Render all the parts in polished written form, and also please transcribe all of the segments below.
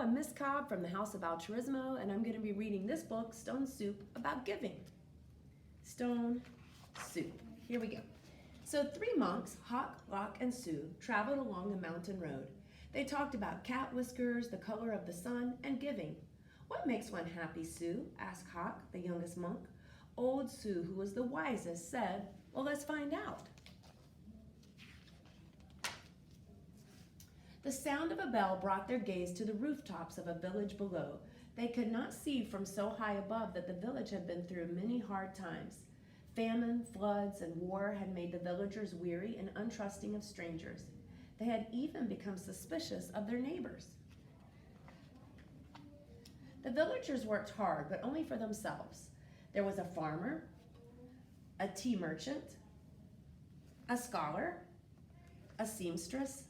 I'm Miss Cobb from the House of Altruismo, and I'm going to be reading this book, Stone Soup, about giving. Stone Soup. Here we go. So 3 monks, Hawk, Lock, and Sue, traveled along a mountain road. They talked about cat whiskers, the color of the sun, and giving. "What makes one happy, Sue?" asked Hawk, the youngest monk. Old Sue, who was the wisest, said, "Well, let's find out." The sound of a bell brought their gaze to the rooftops of a village below. They could not see from so high above that the village had been through many hard times. Famine, floods, and war had made the villagers weary and untrusting of strangers. They had even become suspicious of their neighbors. The villagers worked hard, but only for themselves. There was a farmer, a tea merchant, a scholar, a seamstress,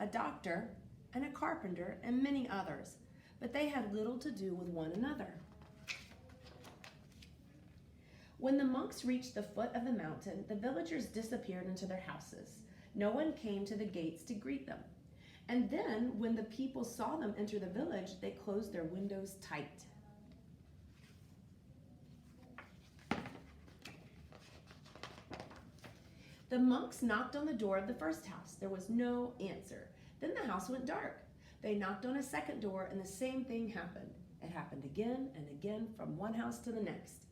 a doctor, and a carpenter, and many others, but they had little to do with one another. When the monks reached the foot of the mountain, the villagers disappeared into their houses. No one came to the gates to greet them. And then, when the people saw them enter the village, they closed their windows tight. The monks knocked on the door of the first house. There was no answer. Then the house went dark. They knocked on a second door, and the same thing happened. It happened again and again from one house to the next.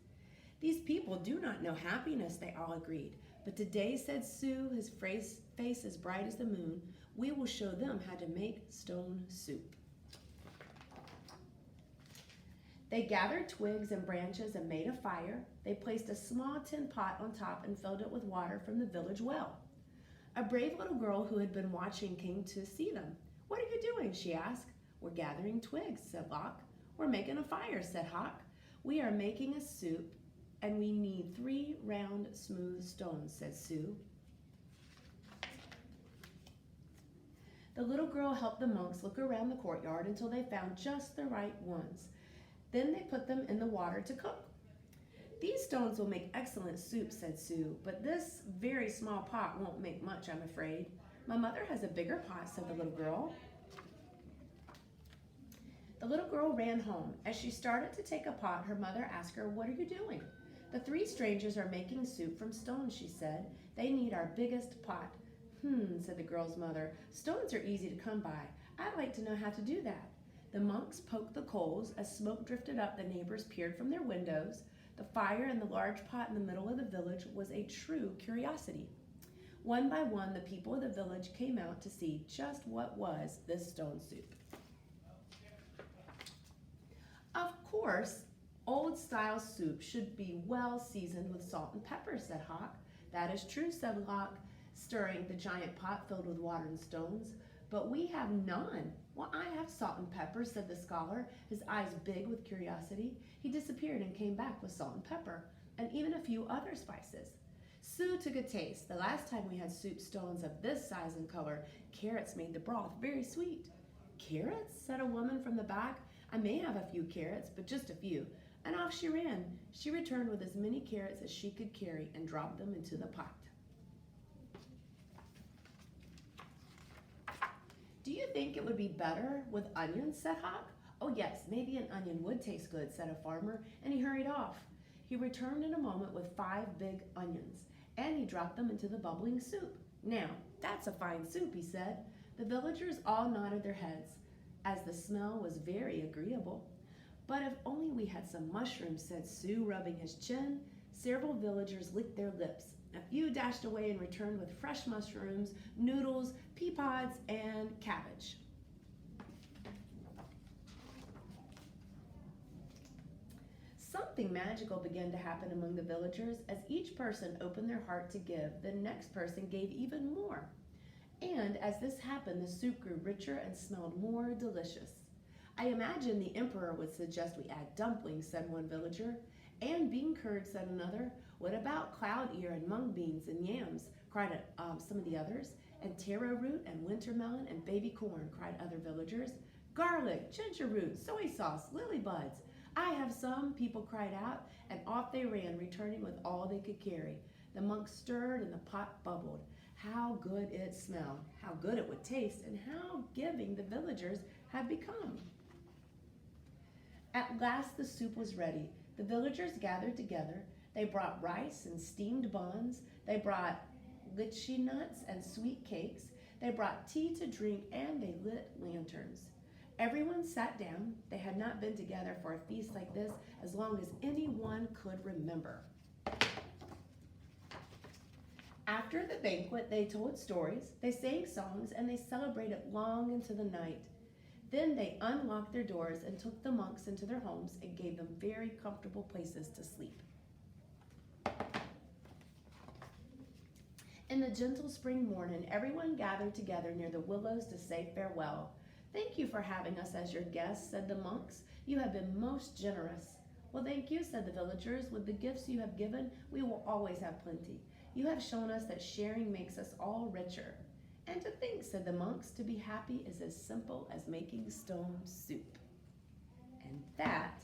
"These people do not know happiness," they all agreed. "But today," said Sue, his face as bright as the moon, "we will show them how to make stone soup." They gathered twigs and branches and made a fire. They placed a small tin pot on top and filled it with water from the village well. A brave little girl who had been watching came to see them. "What are you doing?" she asked. "We're gathering twigs," said Lock. "We're making a fire," said Hawk. "We are making a soup, and we need 3 round, smooth stones," said Sue. The little girl helped the monks look around the courtyard until they found just the right ones. Then they put them in the water to cook. "These stones will make excellent soup," said Sue, "but this very small pot won't make much, I'm afraid." "My mother has a bigger pot," said the little girl. The little girl ran home. As she started to take a pot, her mother asked her, "What are you doing?" "The 3 strangers are making soup from stones," she said. "They need our biggest pot." Said the girl's mother. "Stones are easy to come by. I'd like to know how to do that." The monks poked the coals. As smoke drifted up, the neighbors peered from their windows. The fire in the large pot in the middle of the village was a true curiosity. One by one, the people of the village came out to see just what was this stone soup. "Of course, old-style soup should be well seasoned with salt and pepper," said Hawk. "That is true," said Lock, stirring the giant pot filled with water and stones. "But we have none." "Well, I have salt and pepper," said the scholar, his eyes big with curiosity. He disappeared and came back with salt and pepper, and even a few other spices. Sue took a taste. "The last time we had soup stones of this size and color, carrots made the broth very sweet." "Carrots?" said a woman from the back. "I may have a few carrots, but just a few." And off she ran. She returned with as many carrots as she could carry and dropped them into the pot. "Do you think it would be better with onions?" said Hawk. "Oh yes, maybe an onion would taste good," said a farmer, and he hurried off. He returned in a moment with 5 big onions, and he dropped them into the bubbling soup. "Now, that's a fine soup," he said. The villagers all nodded their heads, as the smell was very agreeable. "But if only we had some mushrooms," said Sue, rubbing his chin. Several villagers licked their lips. A few dashed away and returned with fresh mushrooms, noodles, pea pods, and cabbage. Something magical began to happen among the villagers. As each person opened their heart to give, the next person gave even more. And as this happened, the soup grew richer and smelled more delicious. "I imagine the emperor would suggest we add dumplings," said one villager. "And bean curd," said another. "What about cloud ear and mung beans and yams?" cried some of the others. "And taro root and winter melon and baby corn," cried other villagers. "Garlic, ginger root, soy sauce, lily buds." "I have some," people cried out, and off they ran, returning with all they could carry. The monks stirred and the pot bubbled. How good it smelled, how good it would taste, and how giving the villagers had become. At last the soup was ready. The villagers gathered together. They brought rice and steamed buns. They brought lychee nuts and sweet cakes. They brought tea to drink, and they lit lanterns. Everyone sat down. They had not been together for a feast like this as long as anyone could remember. After the banquet, they told stories, they sang songs, and they celebrated long into the night. Then they unlocked their doors and took the monks into their homes and gave them very comfortable places to sleep. In the gentle spring morning, everyone gathered together near the willows to say farewell. "Thank you for having us as your guests," said the monks. "You have been most generous." "Well, thank you," said the villagers. "With the gifts you have given, we will always have plenty. You have shown us that sharing makes us all richer." "And to think," said the monks, "to be happy is as simple as making stone soup." And that